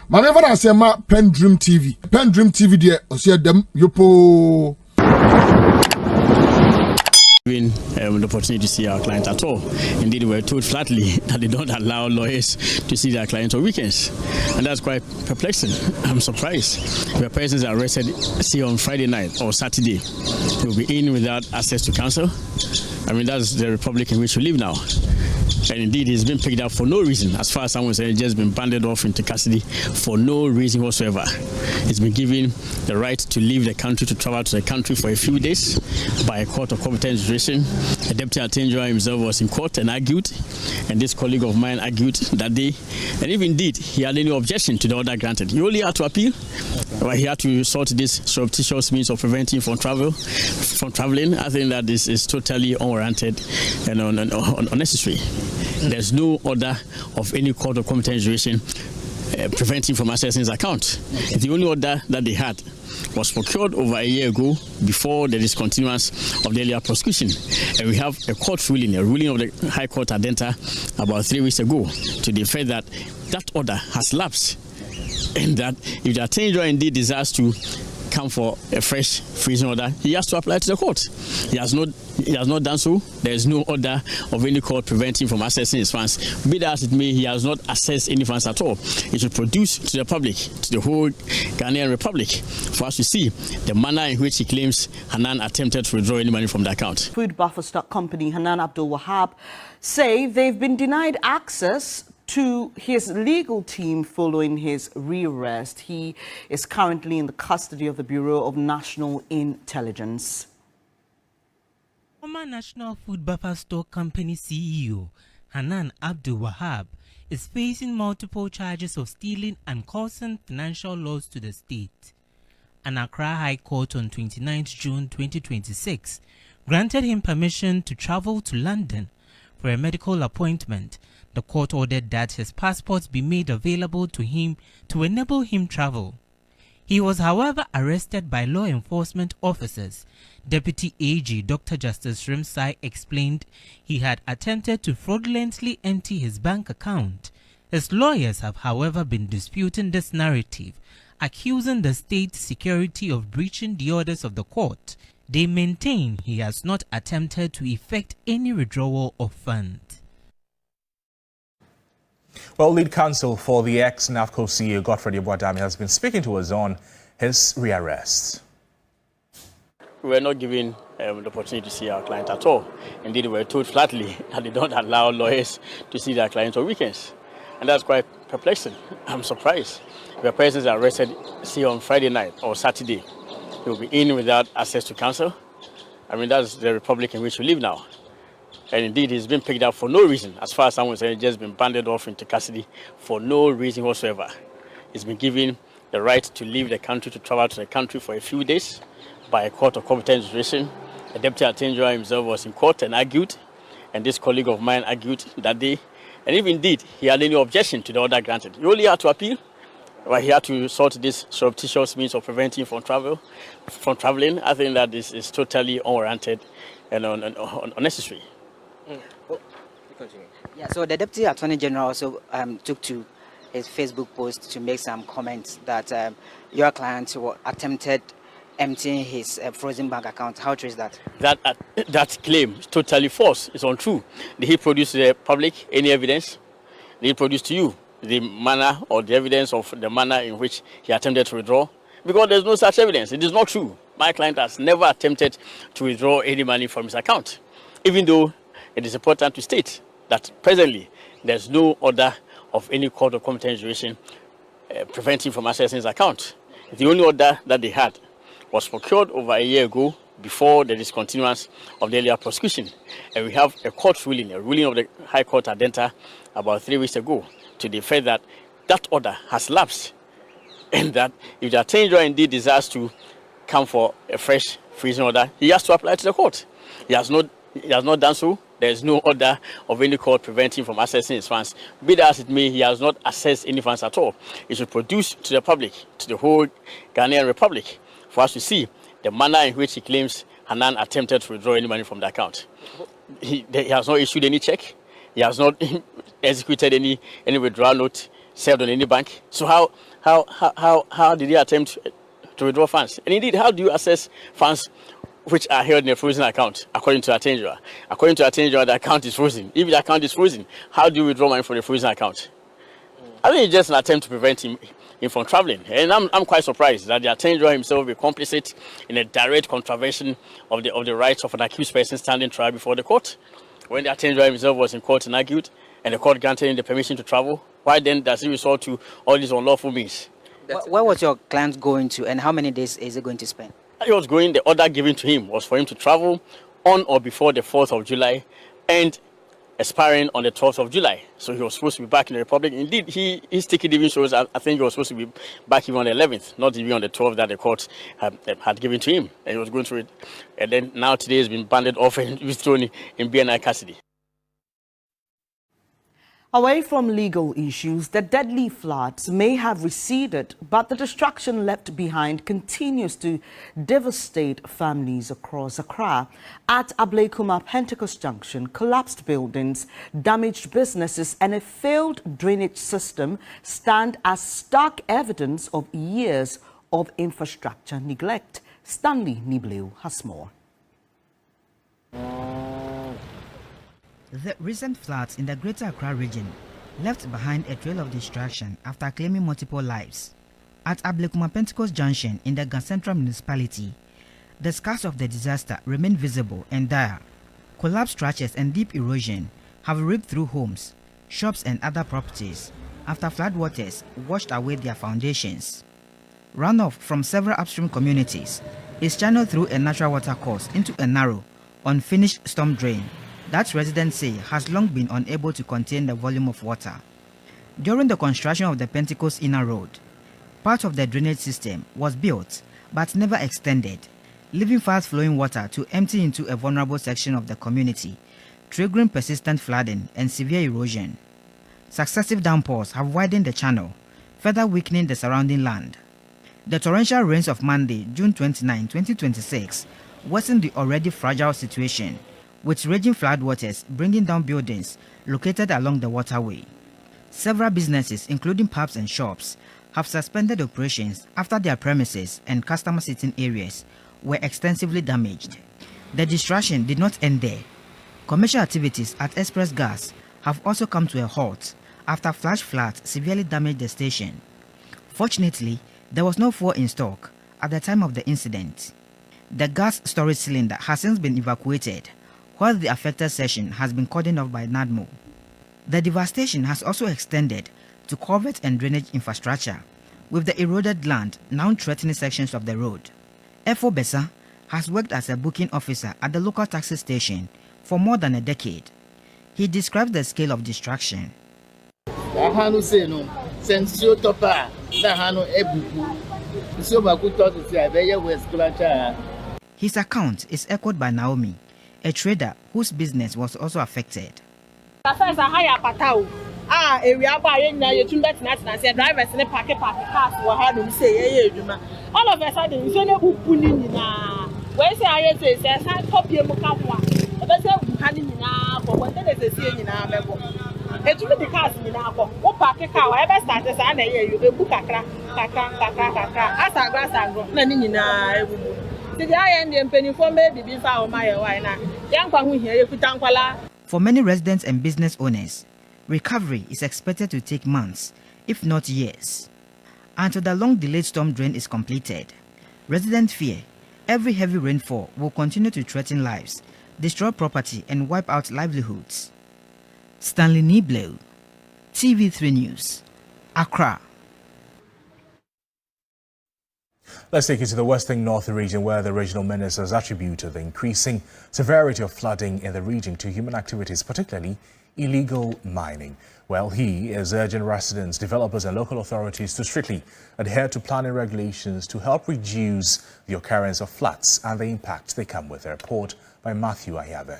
Maneva na sema PENDREAM TV. PENDREAM TV de osia dem yopo. The opportunity to see our clients at all. Indeed, we were told flatly that they don't allow lawyers to see their clients on weekends. And that's quite perplexing. I'm surprised. If a person is arrested, say on Friday night or Saturday, he will be in without access to counsel. I mean, that's the republic in which we live now. And indeed, he's been picked up for no reason. As far as someone said, he's just been banded off into custody for no reason whatsoever. He's been given the right to leave the country, to travel to the country for a few days by a court of competent jurisdiction. The Deputy Attorney General himself was in court and argued, and this colleague of mine argued that day. And if indeed he had any objection to the order granted, he only had to appeal. But he had to resort to this surreptitious means of preventing from traveling. I think that this is totally unwarranted and unnecessary. There's no order of any court of competent jurisdiction preventing from accessing his account. Okay. The only order that they had was procured over a year ago before the discontinuance of the earlier prosecution. And we have a court ruling, a ruling of the High Court Adenta about 3 weeks ago to the effect that that order has lapsed. And that if the Attorney General indeed desires to come for a fresh freezing order, he has to apply to the court. He has not done so. There is no order of any court preventing from accessing his funds. Be that as it may, he has not accessed any funds at all. He should produce to the public, to the whole Ghanaian Republic, for us to see the manner in which he claims Hanan attempted to withdraw any money from the account. Food buffer stock company Hanan Abdul Wahab say they've been denied access to his legal team following his rearrest. He is currently in the custody of the Bureau of National Intelligence. Former National Food Buffer Stock Company CEO Hanan Abdul Wahab is facing multiple charges of stealing and causing financial loss to the state. An Accra High Court on 29 June 2026 granted him permission to travel to London for a medical appointment. The court ordered that his passport be made available to him to enable him travel. He was, however, arrested by law enforcement officers. Deputy AG Dr. Justice Rimsai explained he had attempted to fraudulently empty his bank account. His lawyers have, however, been disputing this narrative, accusing the state security of breaching the orders of the court. They maintain he has not attempted to effect any withdrawal of funds. Well, lead counsel for the ex-NAFCO CEO Godfred has been speaking to us on his rearrest. We were not given the opportunity to see our client at all. Indeed, we were told flatly that they don't allow lawyers to see their clients on weekends. And that's quite perplexing. I'm surprised. If a person is arrested, say on Friday night or Saturday, he will be in without access to counsel. I mean, that's the republic in which we live now. And indeed, he's been picked up for no reason. As far as someone said, he's just been banded off into custody for no reason whatsoever. He's been given the right to leave the country, to travel to the country for a few days by a court of competent jurisdiction. The Deputy Attorney General himself was in court and argued, and this colleague of mine argued that day. And if indeed he had any objection to the order granted, he only had to appeal. But he had to resort to this surreptitious means of preventing from traveling. I think that this is totally unwarranted and unnecessary. Yeah, so the Deputy Attorney General also took to his Facebook post to make some comments that your client attempted emptying his frozen bank account. How true is that? That claim is totally false. It's untrue. Did he produce to the public any evidence? Did he produce to you the manner or the evidence of the manner in which he attempted to withdraw? Because there's no such evidence. It is not true. My client has never attempted to withdraw any money from his account, even though it is important to state that presently there's no order of any court of competent jurisdiction preventing from accessing his account. The only order that they had was procured over a year ago before the discontinuance of the earlier prosecution. And we have a court ruling, a ruling of the High Court Adenta about 3 weeks ago to the effect that that order has lapsed. And that if the Attorney General indeed desires to come for a fresh freezing order, he has to apply to the court. He has not done so. There is no order of any court preventing from accessing his funds. Be that as it may, he has not accessed any funds at all. He should produce to the public, to the whole Ghanaian Republic, for us to see the manner in which he claims Hanan attempted to withdraw any money from the account. He has not issued any check. He has not executed any withdrawal note. served on any bank. So how did he attempt to withdraw funds? And indeed, how do you access funds which are held in a frozen account, according to Attenjua? According to Attenjua, the account is frozen. If the account is frozen, how do you withdraw money from the frozen account? I think it's just an attempt to prevent him from traveling. And I'm quite surprised that the Attenjua himself will be complicit in a direct contravention of the rights of an accused person standing trial before the court. When the Attenjua himself was in court and argued, and the court granted him the permission to travel, why then does he resort to all these unlawful means? Where was your client going to, and how many days is he going to spend? He was going, the order given to him was for him to travel on or before the 4th of July and expiring on the 12th of July. So he was supposed to be back in the Republic. Indeed, his ticket even shows, I think he was supposed to be back even on the 11th, not even on the 12th that the court had given to him. And he was going through it. And then now today has been banded off and thrown in BNI custody. Away from legal issues, the deadly floods may have receded, but the destruction left behind continues to devastate families across Accra. At Ablekuma Pentecost Junction, collapsed buildings, damaged businesses and a failed drainage system stand as stark evidence of years of infrastructure neglect. Stanley Nibleu has more. The recent floods in the Greater Accra region left behind a trail of destruction after claiming multiple lives. At Ablekuma Pentecost Junction in the Ghana Central Municipality, the scars of the disaster remain visible and dire. Collapsed structures and deep erosion have ripped through homes, shops and other properties after floodwaters washed away their foundations. Runoff from several upstream communities is channeled through a natural water course into a narrow, unfinished storm drain that residents say has long been unable to contain the volume of water. During the construction of the Pentecost Inner Road, part of the drainage system was built but never extended, leaving fast-flowing water to empty into a vulnerable section of the community, triggering persistent flooding and severe erosion. Successive downpours have widened the channel, further weakening the surrounding land. The torrential rains of Monday, June 29, 2026, worsened the already fragile situation, with raging floodwaters bringing down buildings located along the waterway. Several businesses, including pubs and shops, have suspended operations after their premises and customer sitting areas were extensively damaged. The destruction did not end there. Commercial activities at Express Gas have also come to a halt after flash floods severely damaged the station. Fortunately, there was no fuel in stock at the time of the incident. The gas storage cylinder has since been evacuated, while the affected section has been cordoned off by NADMO. The devastation has also extended to culvert and drainage infrastructure, with the eroded land now threatening sections of the road. Efo Besa has worked as a booking officer at the local taxi station for more than a decade. He describes the scale of destruction. His account is echoed by Naomi, a trader whose business was also affected. All of a sudden, for many residents and business owners, recovery is expected to take months, if not years. Until the long-delayed storm drain is completed, residents fear every heavy rainfall will continue to threaten lives, destroy property and wipe out livelihoods. Stanley Nibleu, TV3 News, Accra. Let's take you to the Western North region, where the regional ministers attributed the increasing severity of flooding in the region to human activities, particularly illegal mining. Well, he is urging residents, developers and local authorities to strictly adhere to planning regulations to help reduce the occurrence of floods and the impact they come with. A report by Matthew Ayabe.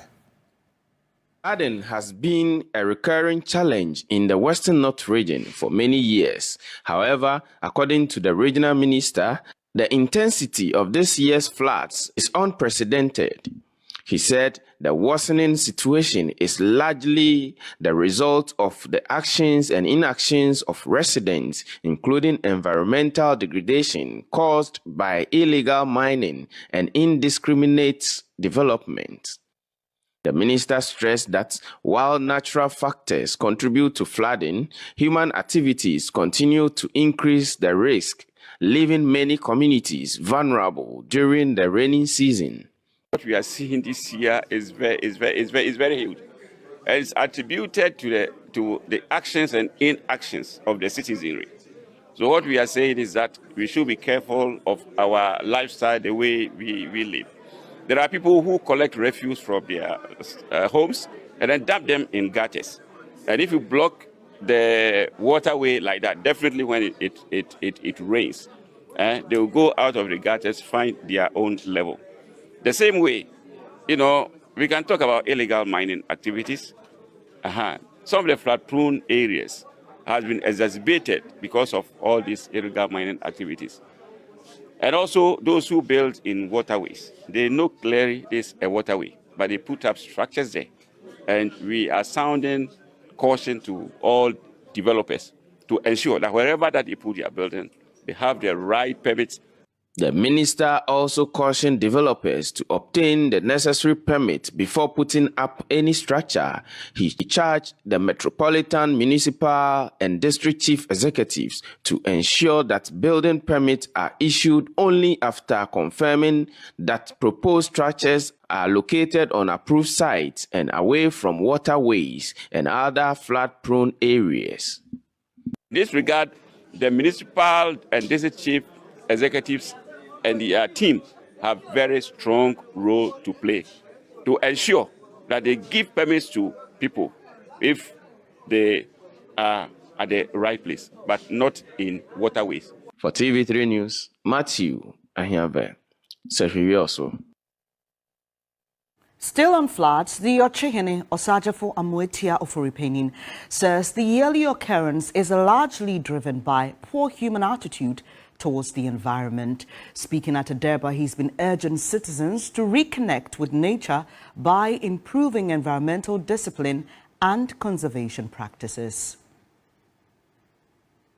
Flooding has been a recurring challenge in the Western North region for many years. However, according to the regional minister, the intensity of this year's floods is unprecedented. He said the worsening situation is largely the result of the actions and inactions of residents, including environmental degradation caused by illegal mining and indiscriminate development. The minister stressed that while natural factors contribute to flooding, human activities continue to increase the risk, leaving many communities vulnerable during the rainy season. What we are seeing this year is very huge. And it's attributed to the actions and inactions of the citizenry. So what we are saying is that we should be careful of our lifestyle, the way we live. There are people who collect refuse from their homes and then dump them in gutters. And if you block the waterway like that, definitely when it rains, they will go out of the gutters, find their own level. The same way, we can talk about illegal mining activities. Some of the flood-prone areas has been exacerbated because of all these illegal mining activities. And also those who build in waterways, they know clearly this is a waterway, but they put up structures there. And we are sounding caution to all developers to ensure that wherever that they put their building, they have the right permits. The minister also cautioned developers to obtain the necessary permit before putting up any structure. He charged the metropolitan, municipal, and district chief executives to ensure that building permits are issued only after confirming that proposed structures are located on approved sites and away from waterways and other flood-prone areas. In this regard, the municipal and district chief executives and the team have very strong role to play to ensure that they give permits to people if they are at the right place, but not in waterways. For TV3 News, Matthew Ahiabe, also. Still on floods, the Ochehene Osajafo Amoetia Oforipenin says the yearly occurrence is largely driven by poor human attitude towards the environment. Speaking at a Durban, he's been urging citizens to reconnect with nature by improving environmental discipline and conservation practices.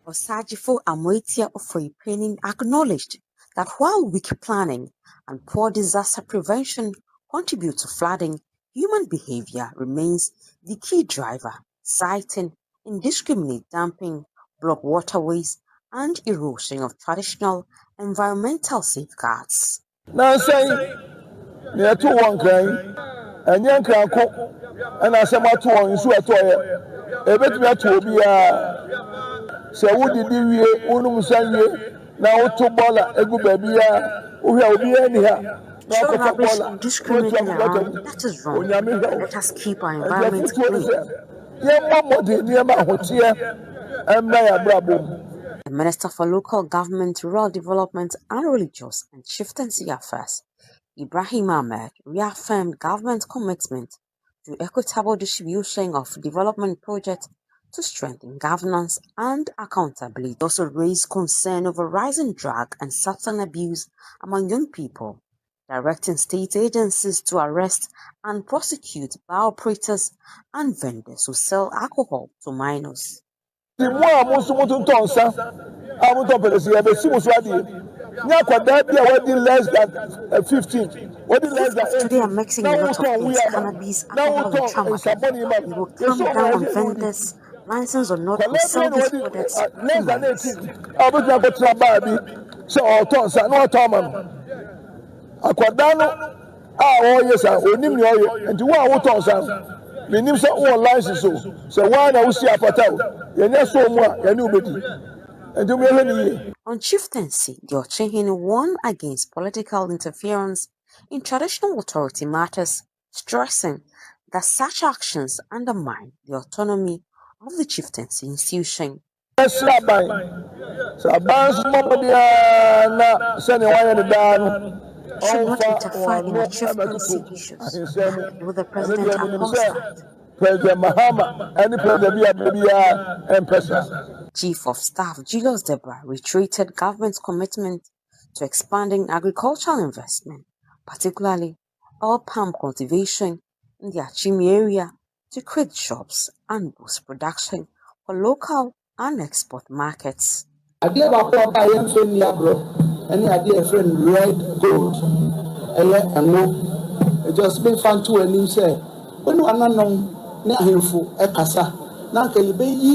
Osajafo Amoetia Oforipenin acknowledged that while weak planning and poor disaster prevention contribute to flooding, human behavior remains the key driver, citing indiscriminate dumping, blocked waterways, and erosion of traditional environmental safeguards. Now say, near to one crime, and young cranko, and I say my two on you at all. A bit me to be a so would you unum sanye now to bola a good baby, who will be anyhow. Show rubbish indiscriminately around, that is wrong. Let us keep our environment clean. The Minister for Local Government, Rural Development and Religious and Chieftaincy Affairs, Ibrahim Ahmed, reaffirmed government's commitment to equitable distribution of development projects to strengthen governance and accountability. He also raised concern over rising drug and substance abuse among young people, directing state agencies to arrest and prosecute bar operators and vendors who sell alcohol to minors. The more less than 15. Today are mixing a lot of things, cannabis, alcohol, and tramadol. We will clamp down on vendors, licensed or not, who sell these products to minors. Akwadano yes onim ni oyo enti wo awoton san menim se wo license so wa na wo si apata ye nya so mu a ye ne obedi enti mo ye ni. On chieftaincy, the Ochehene warned against political interference in traditional authority matters, stressing that such actions undermine the autonomy of the chieftaincy institution. Saban na sene wa ye da should not interfere in our chieftaincy issues with the president and constant. President Mahama and President Chief of Staff Julius Deborah reiterated government's commitment to expanding agricultural investment, particularly oil palm cultivation in the Achimi area to create jobs and boost production for local and export markets. Adeɛ baako a ɔbaa yɛn nso nni agorɔ ɛne adeɛ a yɛfrɛ no red gold ɛyɛ ɛno ɛgya ɔsɛ bɛmfa nto w'anim sɛ wo ne w'ananom ne ahemfo ɛkasa na anka yɛbɛyi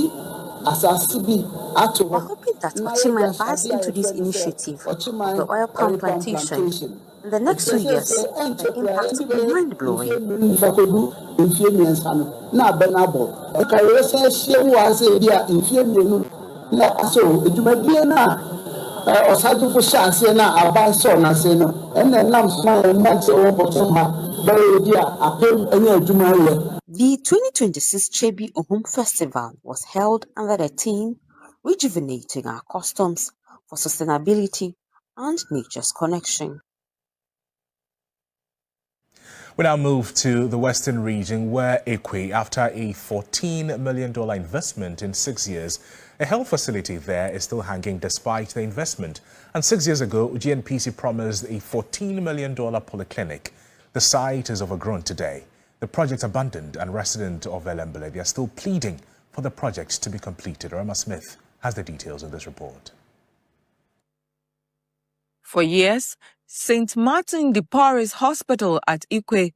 asase bi ato hɔ. We're hoping that Ochiman buys into this initiative of the oil palm plantation. In the next 2 years, the impact will be mind-blowing. The 2026 Chebi Ohum Festival was held under the theme Rejuvenating Our Customs for Sustainability and Nature's Connection. We now move to the Western region where Ikwe, after a $14 million investment in 6 years, a health facility there is still hanging despite the investment. And 6 years ago, GNPC promised a $14 million polyclinic. The site is overgrown today. The project abandoned, and residents of Elembele, they are still pleading for the project to be completed. Rama Smith has the details in this report. For years, St. Martin de Porres Hospital at Ikwe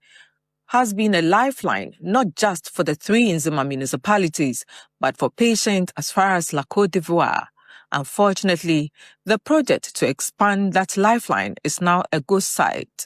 has been a lifeline, not just for the 3 Nzima municipalities, but for patients as far as La Côte d'Ivoire. Unfortunately, the project to expand that lifeline is now a ghost site.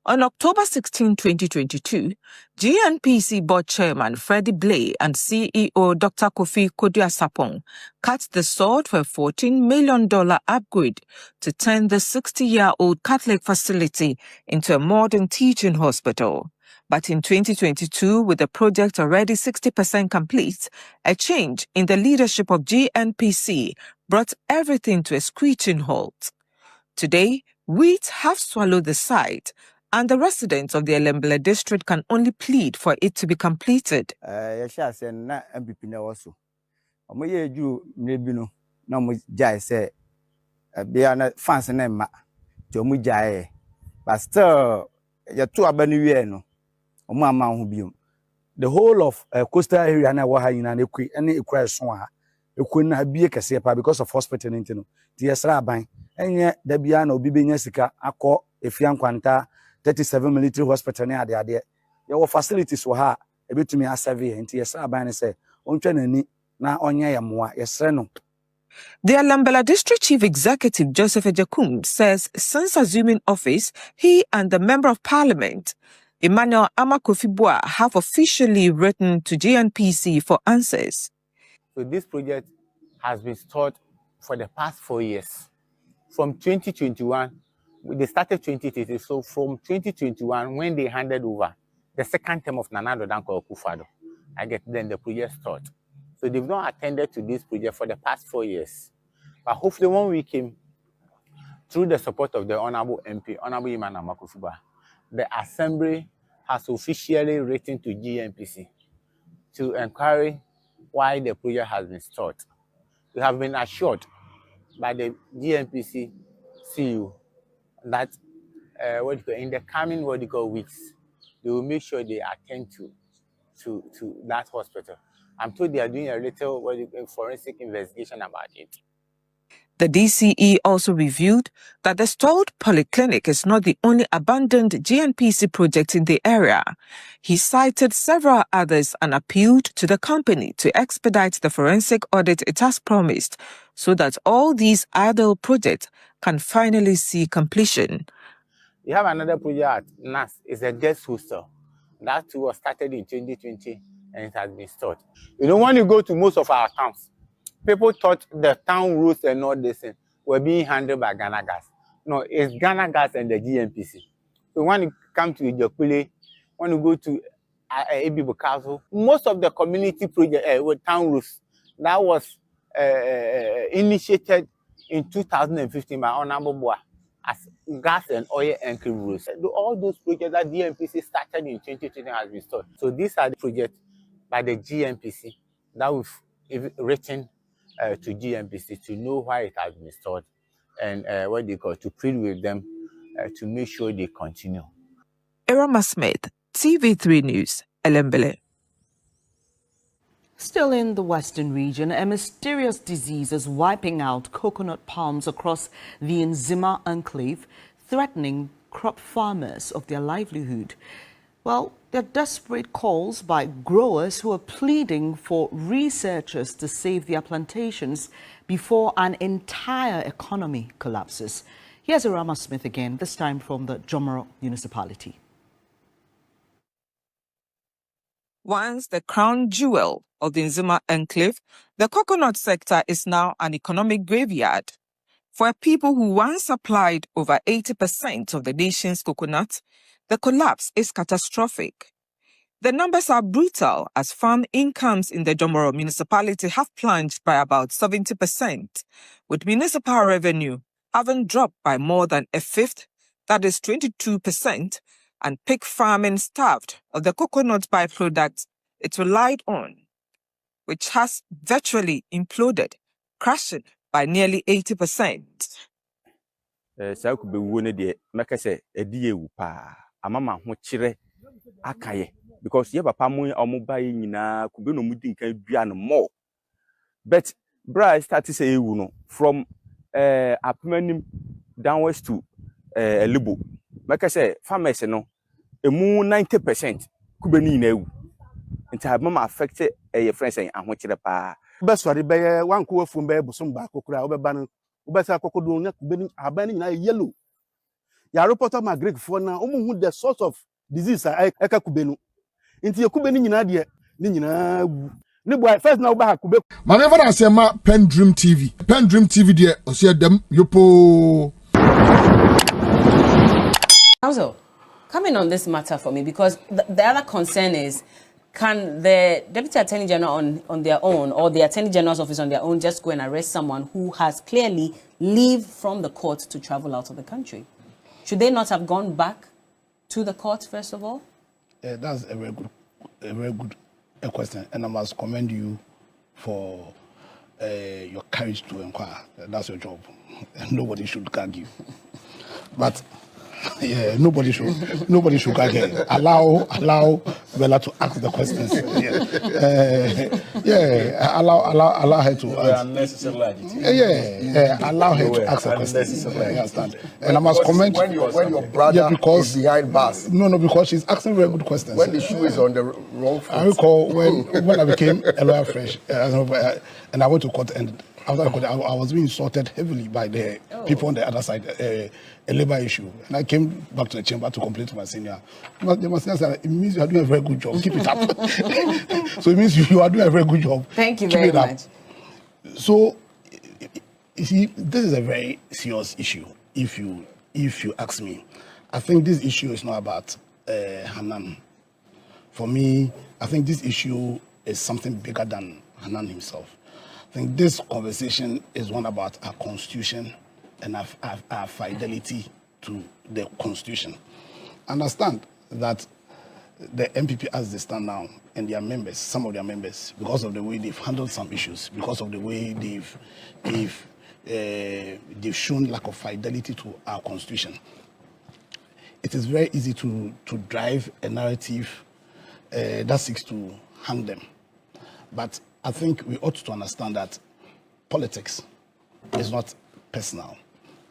On October 16, 2022, GNPC board chairman Freddie Blay and CEO Dr. Kofi Kodu-Asapong cut the sword for a $14 million upgrade to turn the 60-year-old Catholic facility into a modern teaching hospital. But in 2022, with the project already 60% complete, a change in the leadership of GNPC brought everything to a screeching halt. Today, weeds have swallowed the site, and the residents of the Elembele district can only plead for it to be completed. But still, the whole of coastal area na wa in and Ikwe so na be because of hospital intino. The Esra ban enye da bia na obi benya sika akọ efian kwanta 37 military hospital ne ade your facilities wo ha ebetumi asave nti Esra ban ne say ontwa nani na onye yemoa yesre no. The Elembele District Chief Executive Joseph Ejekum says since assuming office, he and the Member of Parliament, Emmanuel Amakofibua, have officially written to GNPC for answers. So this project has been stalled for the past 4 years. From 2021, they started 2020. So from 2021, when they handed over the second term of Nana Danko Akufo-Addo, then the project stalled. So they've not attended to this project for the past 4 years. But hopefully when we came, through the support of the Honorable MP, Honorable Emmanuel Amakofibua, the Assembly has officially written to GNPC to inquire why the project has been stalled. We have been assured by the GNPC CEO that in the coming weeks, they will make sure they attend to that hospital. I'm told they are doing a little forensic investigation about it. The DCE also revealed that the stalled polyclinic is not the only abandoned GNPC project in the area. He cited several others and appealed to the company to expedite the forensic audit it has promised so that all these idle projects can finally see completion. We have another project at NAS. It's a guest hostel. That too was started in 2020 and it has been stalled. You know, when you go to most of our towns, people thought the town roads and all this were being handled by Ghana Gas. No, it's Ghana Gas and the GNPC. So when you come to Ijokule, when you go to Ebibo Castle, most of the community project town roads that was initiated in 2015 by Honorable Boa as gas and oil and roads. All those projects that GNPC started in 2020 has been stopped. So these are the projects by the GNPC that we've written to GNPC to know why it has been stored and to plead with them to make sure they continue. Irama Smith, TV3 News, Elembele. Still in the western region, a mysterious disease is wiping out coconut palms across the Nzima enclave, threatening crop farmers of their livelihood. Well, there are desperate calls by growers who are pleading for researchers to save their plantations before an entire economy collapses. Here's Irama Smith again, this time from the Jomoro municipality. Once the crown jewel of the Nzima enclave, the coconut sector is now an economic graveyard. For people who once supplied over 80% of the nation's coconut, the collapse is catastrophic. The numbers are brutal as farm incomes in the Jomoro municipality have plunged by about 70%, with municipal revenue having dropped by more than a fifth, that is 22%, and pig farming starved of the coconut byproduct it relied on, which has virtually imploded, crashing by nearly 80%. Because you have a pamu or mobile kube no mutin can be more. But bra start to say from Apmenim downwards to Libo. Like I say, farmers no a moon 90% kubeni ne. And have mama affected a friend saying I'm watching the pa. Best for the bear one cool from bear some back or crowd banner. Ubesa cocodo kubeni abaning yellow. Ya report of my Greek for now, the source of disease I kubenu. Into your kubeni nadia, Nina. First now back kube. Whenever I say ma PENDREAM TV there, I see them yopo. Also, coming on this matter for me, because the other concern is, can the Deputy Attorney General on their own, or the Attorney General's office on their own, just go and arrest someone who has clearly leave from the court to travel out of the country? Should they not have gone back to the court first of all? That's a very good question, and I must commend you for your courage to inquire. That's your job, and nobody should gag you. But yeah, nobody should gag her. Allow Bella to ask the questions. Allow her to ask. Allow her to ask the questions. Understand? And I must comment when your brother is behind bars. No, because she's asking very good questions. When the shoe is on the wrong foot. I recall when I became a lawyer fresh, and I went to court, and after court, I was being insulted heavily by the people on the other side, a labor issue. And I came back to the chamber to complain to my senior. The senior said, it means you are doing a very good job. Keep it up. So it means you are doing a very good job. Thank you very much. So, you see, this is a very serious issue, if you ask me. I think this issue is not about Hanan. For me, I think this issue is something bigger than Hanan himself. I think this conversation is one about our constitution and our fidelity to the constitution. Understand that the MPP as they stand now, and their members, some of their members, because of the way they've handled some issues, because of the way they've shown lack of fidelity to our constitution, it is very easy to drive a narrative that seeks to hang them. But I think we ought to understand that politics is not personal,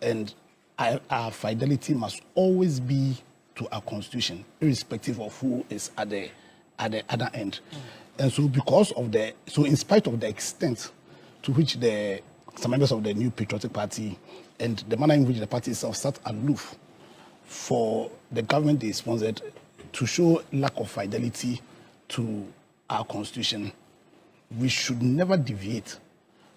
and our fidelity must always be to our constitution, irrespective of who is at the other end. And so, in spite of the extent to which some members of the New Patriotic Party and the manner in which the party itself sat aloof for the government they sponsored to show lack of fidelity to our constitution, we should never deviate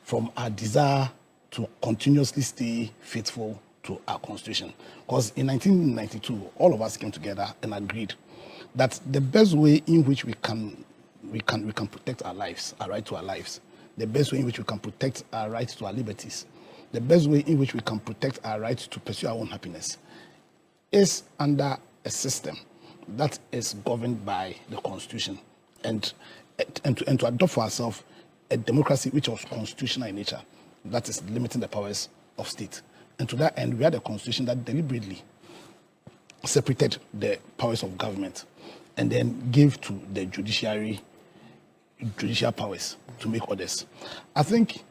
from our desire to continuously stay faithful to our constitution. Because in 1992, all of us came together and agreed that the best way in which we can protect our lives, our right to our lives, the best way in which we can protect our right to our liberties, the best way in which we can protect our right to pursue our own happiness is under a system that is governed by the constitution, and to adopt for ourselves a democracy which was constitutional in nature, that is limiting the powers of state. And to that end, we had a constitution that deliberately separated the powers of government and then gave to the judicial powers to make orders. I think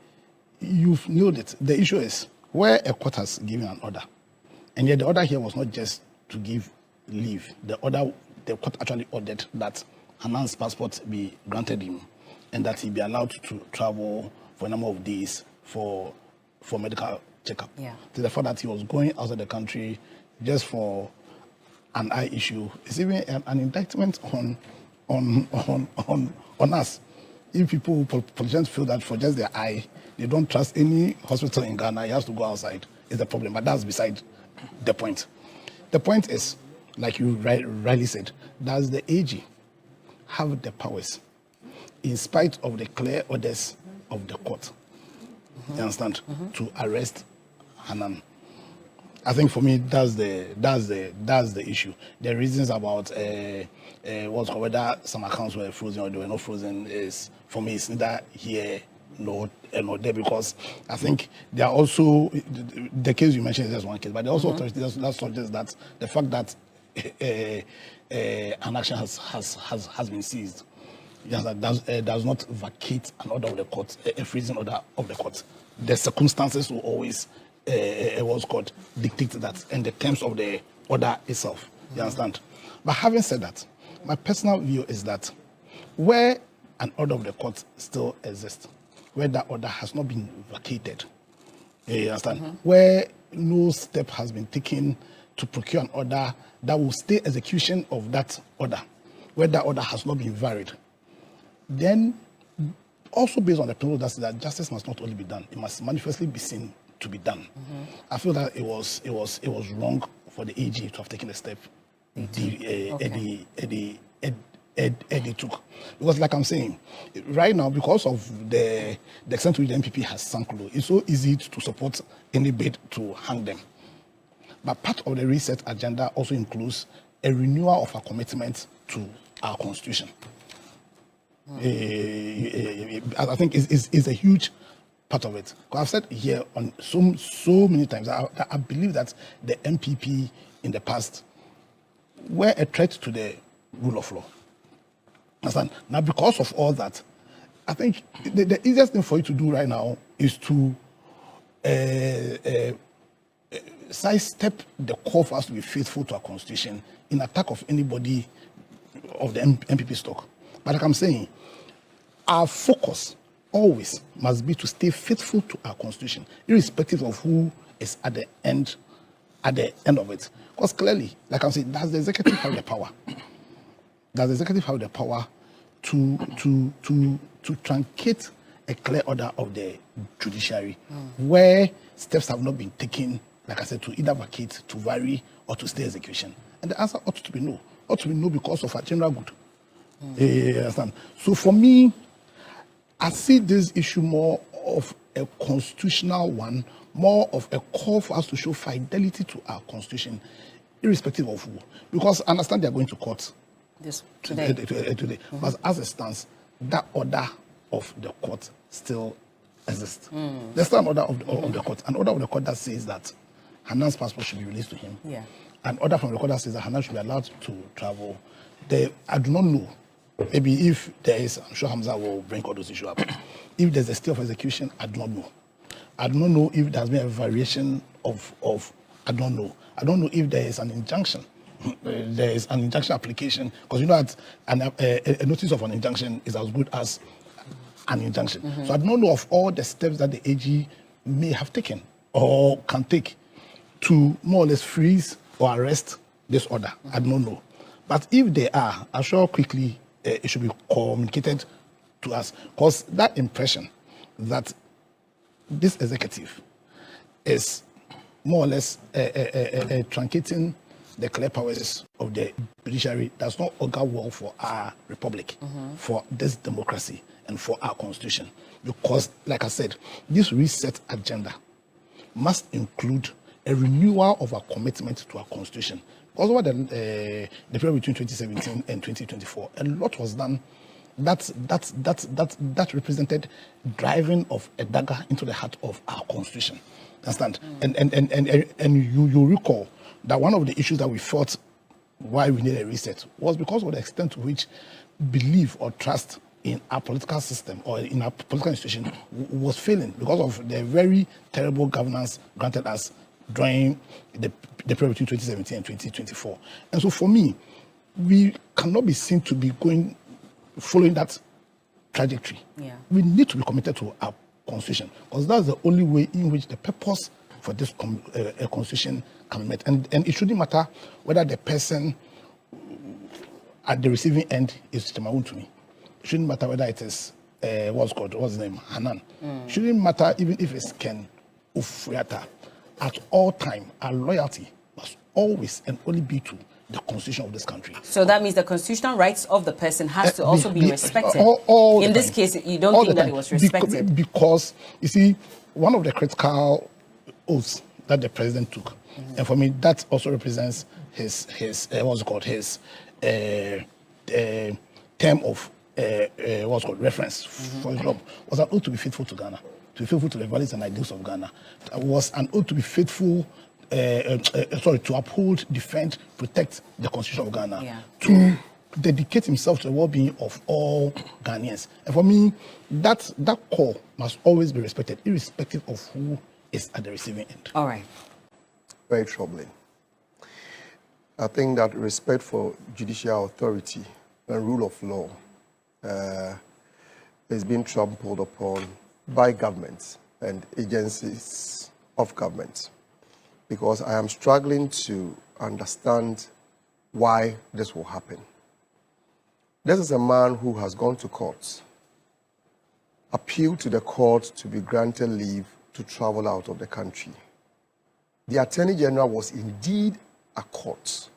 you've nailed it. The issue is where a court has given an order, and yet the order here was not just to give leave. The court actually ordered that Hanan's passport be granted him and that he be allowed to travel for a number of days for medical checkup. Yeah. To the fact that he was going outside the country just for an eye issue. It's even an indictment on us. If politicians feel that for just their eye, they don't trust any hospital in Ghana, he has to go outside, is the problem. But that's beside the point. The point is, like you rightly said, does the AG have the powers, in spite of the clear orders of the court, you understand, to arrest Hanan? I think for me that's the issue. The reasons about whether some accounts were frozen or they were not frozen is, for me, it's neither here nor there, because I think there are also the case you mentioned is just one case, but there are also authorities that suggest that the fact that an action has been seized, does not vacate an order of the court, a freezing order of the court. The circumstances will always what's called dictate that, and the terms of the order itself. You understand? But having said that, my personal view is that where an order of the court still exists, where that order has not been vacated, you understand? Where no step has been taken to procure an order that will stay execution of that order, where that order has not been varied, then also based on the principle that justice must not only be done, it must manifestly be seen to be done. I feel that it was wrong for the AG to have taken a step Eddie took, because like I'm saying, right now, because of the extent to which the MPP has sunk low, it's so easy to support any bid to hang them. But part of the reset agenda also includes a renewal of our commitment to our constitution. I think is a huge part of it. I've said here on so many times that I believe that the MPP in the past were a threat to the rule of law. Understand? Now, because of all that, I think the easiest thing for you to do right now is to sidestep the call for us to be faithful to our constitution in attack of anybody of the MPP stock. But like I'm saying, our focus always must be to stay faithful to our constitution, irrespective of who is at the end of it. Because clearly, like I'm saying, does the executive have the power? Does the executive have the power to truncate a clear order of the judiciary where steps have not been taken, like I said, to either vacate, to vary, or to stay execution? And the answer ought to be no. Ought to be no because of our general good. You understand? So for me, I see this issue more of a constitutional one, more of a call for us to show fidelity to our constitution, irrespective of who. Because I understand they are going to court today. But as it stands, that order of the court still exists. There's still an order of the court. An order of the court that says that Hanan's passport should be released to him. Yeah. An order from the court that says that Hanan should be allowed to travel. I do not know. Maybe if there is, I'm sure Hamza will bring all those issues up. If there's a stay of execution, I do not know. I do not know if there's been a variation of I don't know. I don't know if there is an injunction. There is an injunction application, because you know that a notice of an injunction is as good as an injunction. So I don't know of all the steps that the AG may have taken or can take to more or less freeze or arrest this order. I don't know. But if they are, I'm sure quickly it should be communicated to us, because that impression that this executive is more or less truncating the clear powers of the judiciary does not augur well for our republic, for this democracy, and for our constitution. Because, like I said, this reset agenda must include a renewal of our commitment to our constitution. Because over the period between 2017 and 2024, a lot was done that represented driving of a dagger into the heart of our constitution. Understand? And you recall that one of the issues that we fought why we need a reset was because of the extent to which belief or trust in our political system or in our political institution was failing because of the very terrible governance granted us during the period between 2017 and 2024. And so for me, we cannot be seen to be following that trajectory. Yeah. We need to be committed to our constitution because that's the only way in which the purpose for this constitution can be met. And it shouldn't matter whether the person at the receiving end is Chemaun to me. It shouldn't matter whether it is what's his name, Hanan. It shouldn't matter even if it's Ken Ufriata. At all time, our loyalty must always and only be to the constitution of this country. So that means the constitutional rights of the person has to also be respected. In this case, you don't think that it was respected? Because, you see, one of the critical oaths that the president took, and for me, that also represents his term of reference for his job, was an oath to be faithful to Ghana, to be faithful to the values and ideals of Ghana. Was an oath to be faithful, to uphold, defend, protect the constitution of Ghana, to dedicate himself to the well-being of all Ghanaians. And for me, that call must always be respected, irrespective of who is at the receiving end. All right. Very troubling. I think that respect for judicial authority and rule of law is being trampled upon by governments and agencies of government, because I am struggling to understand why this will happen. This is a man who has gone to court, appealed to the court to be granted leave to travel out of the country. The Attorney General was indeed a court,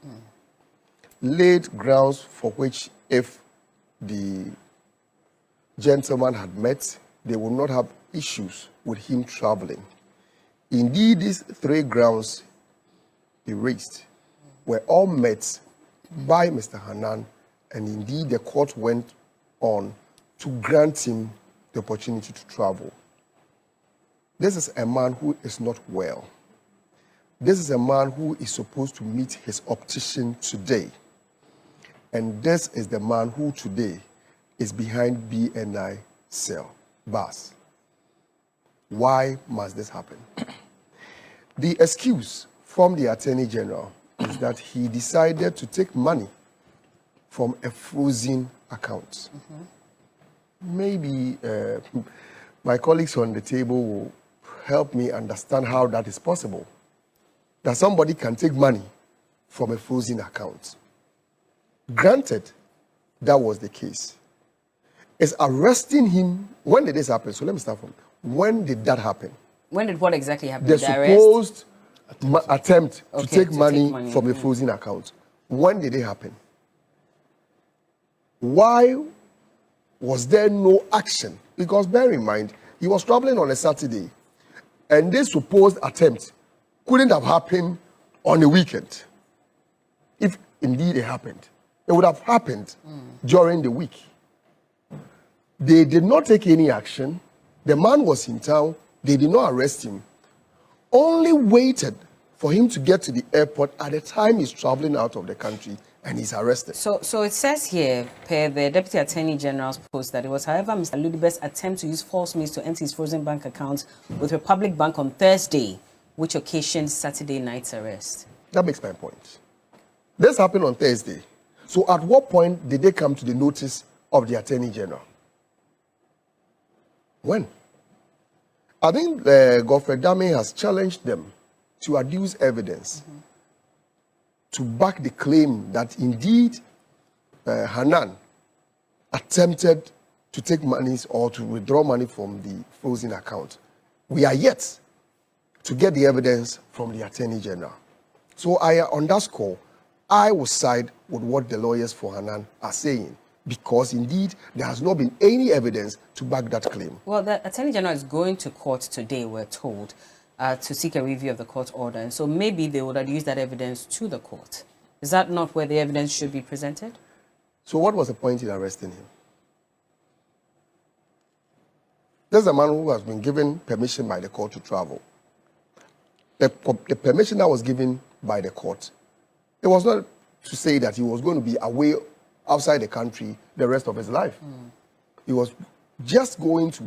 laid grounds for which, if the gentleman had met, they would not have issues with him traveling. Indeed, these three grounds he raised were all met by Mr. Hanan, and indeed the court went on to grant him the opportunity to travel. This is a man who is not well. This is a man who is supposed to meet his optician today. And this is the man who today is behind BNI cell bars. Why must this happen? The excuse from the Attorney General is that he decided to take money from a frozen account. Maybe my colleagues on the table will help me understand how that is possible. That somebody can take money from a frozen account. Granted, that was the case. Is arresting him, when did this happen? So let me start from, when did that happen? When did what exactly happen? The supposed attempt to take money from a frozen account. When did it happen? Why was there no action? Because bear in mind, he was traveling on a Saturday, and this supposed attempt couldn't have happened on a weekend. If indeed it happened, it would have happened during the week. They did not take any action. The man was in town. They did not arrest him. Only waited for him to get to the airport at the time he's traveling out of the country, and he's arrested. So it says here, per the Deputy Attorney General's post, that it was, however, Mr. Ludibe's attempt to use false means to empty his frozen bank account with Republic Bank on Thursday, which occasioned Saturday night's arrest. That makes my point. This happened on Thursday. So at what point did they come to the notice of the Attorney General? When? I think Godfred has challenged them to adduce evidence to back the claim that indeed Hanan attempted to take monies or to withdraw money from the frozen account. We are yet to get the evidence from the Attorney General. So on that score, I will side with what the lawyers for Hanan are saying, because indeed there has not been any evidence to back that claim. Well, the Attorney General is going to court today, we're told, to seek a review of the court order. And so maybe they would adduce that evidence to the court. Is that not where the evidence should be presented? So what was the point in arresting him? This is a man who has been given permission by the court to travel. The permission that was given by the court. It was not to say that he was going to be away outside the country the rest of his life. He was just going to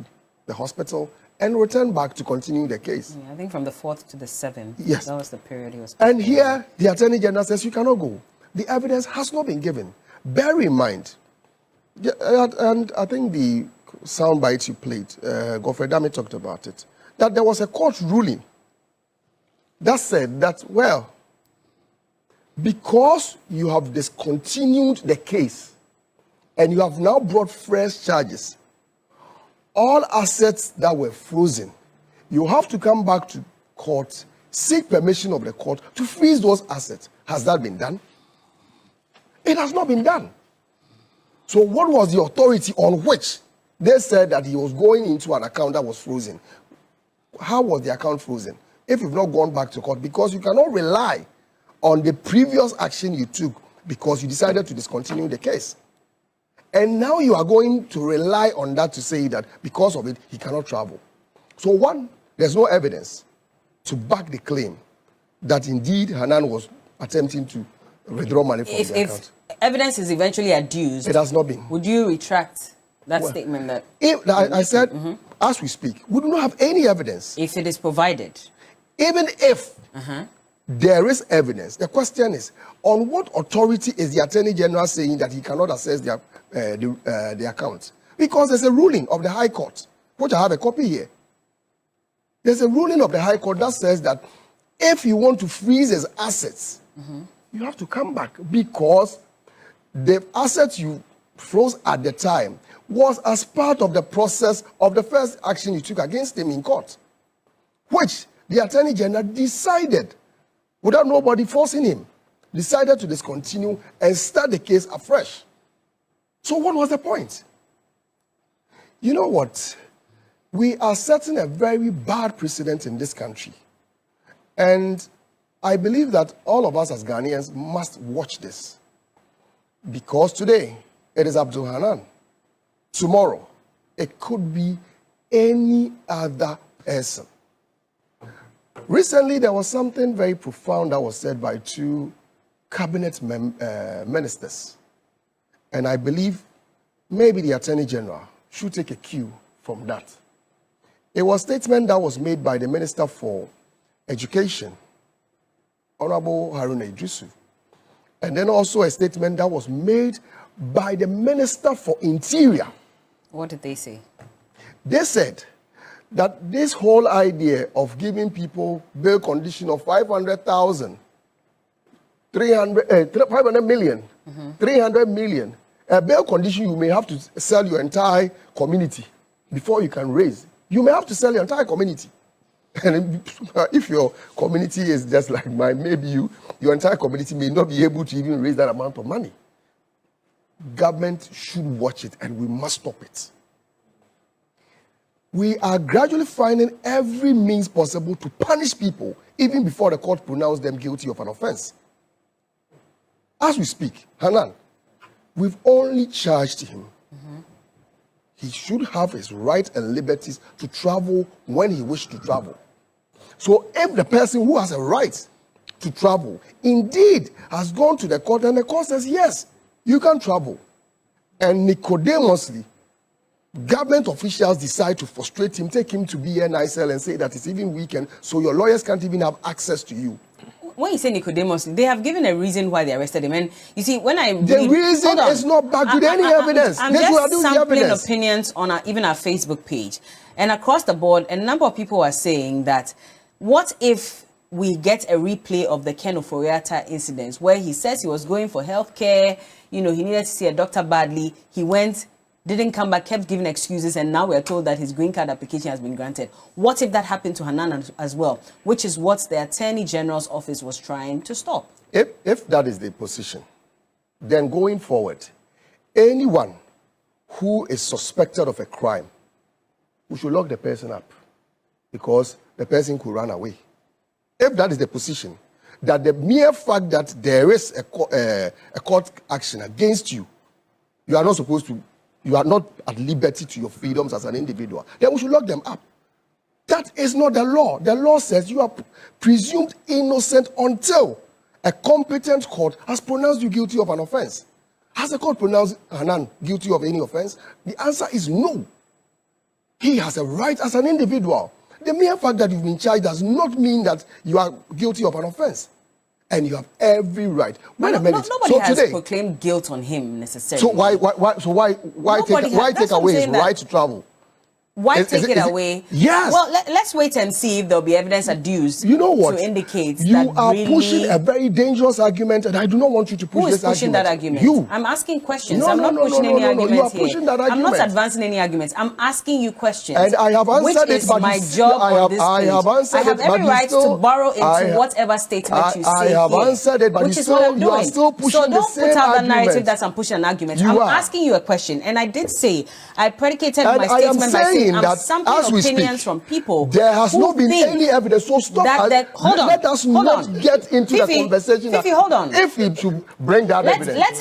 the hospital and return back to continue the case. Yeah, I think from the 4th to the 7th. Yes. That was the period he was. And here, the Attorney General says you cannot go. The evidence has not been given. Bear in mind, and I think the soundbite you played, Godfred talked about it, that there was a court ruling that said that, well, because you have discontinued the case and you have now brought fresh charges, all assets that were frozen, you have to come back to court, seek permission of the court to freeze those assets. Has that been done? It has not been done. So what was the authority on which they said that he was going into an account that was frozen? How was the account frozen? If you've not gone back to court, because you cannot rely on the previous action you took because you decided to discontinue the case. And now you are going to rely on that to say that because of it, he cannot travel. So one, there's no evidence to back the claim that indeed Hanan was attempting to withdraw money from the account. If evidence is eventually adduced, it has not been. Would you retract that statement that... I said, as we speak, we do not have any evidence. If it is provided. Even if there is evidence, the question is, on what authority is the Attorney General saying that he cannot access the account? Because there's a ruling of the High Court, which I have a copy here. There's a ruling of the High Court that says that if you want to freeze his assets, you have to come back because the assets you froze at the time was as part of the process of the first action you took against him in court, which the Attorney General decided, without nobody forcing him, decided to discontinue and start the case afresh. So what was the point? You know what? We are setting a very bad precedent in this country. And I believe that all of us as Ghanaians must watch this. Because today, it is Abdul Hanan. Tomorrow, it could be any other person. Recently, there was something very profound that was said by two cabinet ministers. And I believe maybe the Attorney General should take a cue from that. It was a statement that was made by the Minister for Education, Honorable Haruna Idrisu. And then also a statement that was made by the Minister for Interior. What did they say? They said that this whole idea of giving people bail condition of 500,000, 500 million, 300 million, a bail condition you may have to sell your entire community before you can raise. You may have to sell your entire community. And if your community is just like mine, maybe your entire community may not be able to even raise that amount of money. Government should watch it and we must stop it. We are gradually finding every means possible to punish people even before the court pronounced them guilty of an offense. As we speak, Hanan, we've only charged him. He should have his rights and liberties to travel when he wishes to travel. So if the person who has a right to travel indeed has gone to the court and the court says, yes, you can travel, and nicodemously, government officials decide to frustrate him, take him to BNI cell and say that it's even weekend, so your lawyers can't even have access to you. When you say Nicodemus, they have given a reason why they arrested him. And you see, when I the reason is not backed with any evidence. I'm just sampling opinions on even our Facebook page. And across the board, a number of people are saying that, what if we get a replay of the Ken Oforiatta incident where he says he was going for healthcare, you know, he needed to see a doctor badly, he went, didn't come back, kept giving excuses, and now we're told that his green card application has been granted. What if that happened to Hanan as well, which is what the Attorney General's office was trying to stop? If that is the position, then going forward, anyone who is suspected of a crime, we should lock the person up because the person could run away. If that is the position, that the mere fact that there is a court action against you, you are not supposed to, you are not at liberty to your freedoms as an individual, then we should lock them up. That is not the law. The law says you are presumed innocent until A competent court has pronounced you guilty of an offense. Has the court pronounced Hanan guilty of any offense? The answer is no. He has a right as an individual. The mere fact that you've been charged does not mean that you are guilty of an offense. And you have every right. Wait a minute. Nobody has proclaimed guilt on him necessarily. So why take away his right to travel? Why take it away? Yes. Well, let's wait and see if there'll be evidence adduced. You know what? To indicate you that are really pushing a very dangerous argument, and I do not want you to push this argument. Who is pushing that argument? You. I'm asking questions. No, I'm not pushing any arguments you are pushing that argument. I'm not advancing any arguments. I'm asking you questions. And I have answered which is my job on this I have answered I have every right to borrow into whatever statement you say I have answered it, but which is what I'm doing. You are still pushing so don't the same put out the argument. narrative that I'm pushing an argument. I'm asking you a question, and I did say I predicated and my statement by saying I'm sampling opinions from people. There has not been any evidence. So stop. Let us not get into the conversation. Fifi, hold on. If you should bring that evidence, let's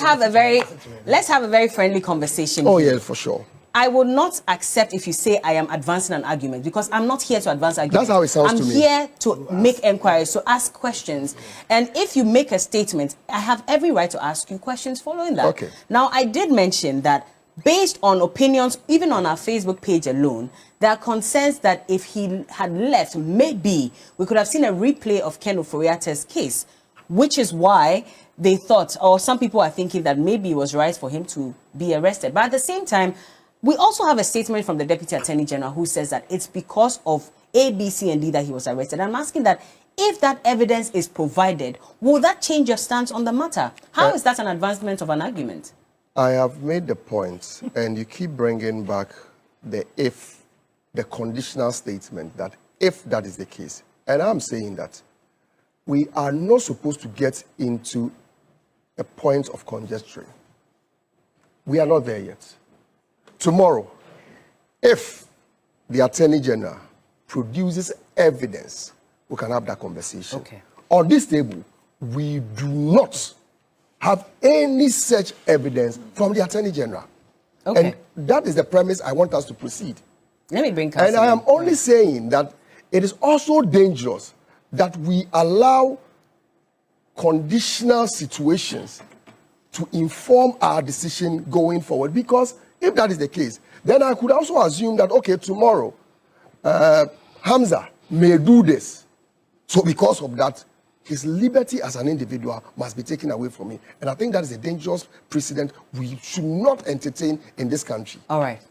have a very friendly conversation. Oh yeah, for sure. I will not accept if you say I am advancing an argument, because I'm not here to advance arguments. That's how it sounds to me. I'm here to make inquiries, to ask questions. And if you make a statement, I have every right to ask you questions following that. Okay. Now, I did mention that based on opinions, even on our Facebook page alone, there are concerns that if he had left, maybe we could have seen a replay of Ken Ofori-Attah's case, which is why they thought, or some people are thinking, that maybe it was right for him to be arrested. But at the same time, we also have a statement from the Deputy Attorney General who says that it's because of A, B, C, and D that he was arrested. I'm asking that if that evidence is provided, will that change your stance on the matter? How is that an advancement of an argument? I have made the point, and you keep bringing back the conditional statement that if that is the case. And I'm saying that we are not supposed to get into a point of conjecturing. We are not there yet. Tomorrow, if the Attorney General produces evidence, we can have that conversation. Okay. On this table, we do not have any such evidence from the Attorney General. Okay. And that is the premise I want us to proceed. Let me bring counsel. And I am only saying that it is also dangerous that we allow conditional situations to inform our decision going forward. Because if that is the case, then I could also assume that, okay, tomorrow, Hamza may do this. So because of that, his liberty as an individual must be taken away from him. And I think that is a dangerous precedent we should not entertain in this country. All right.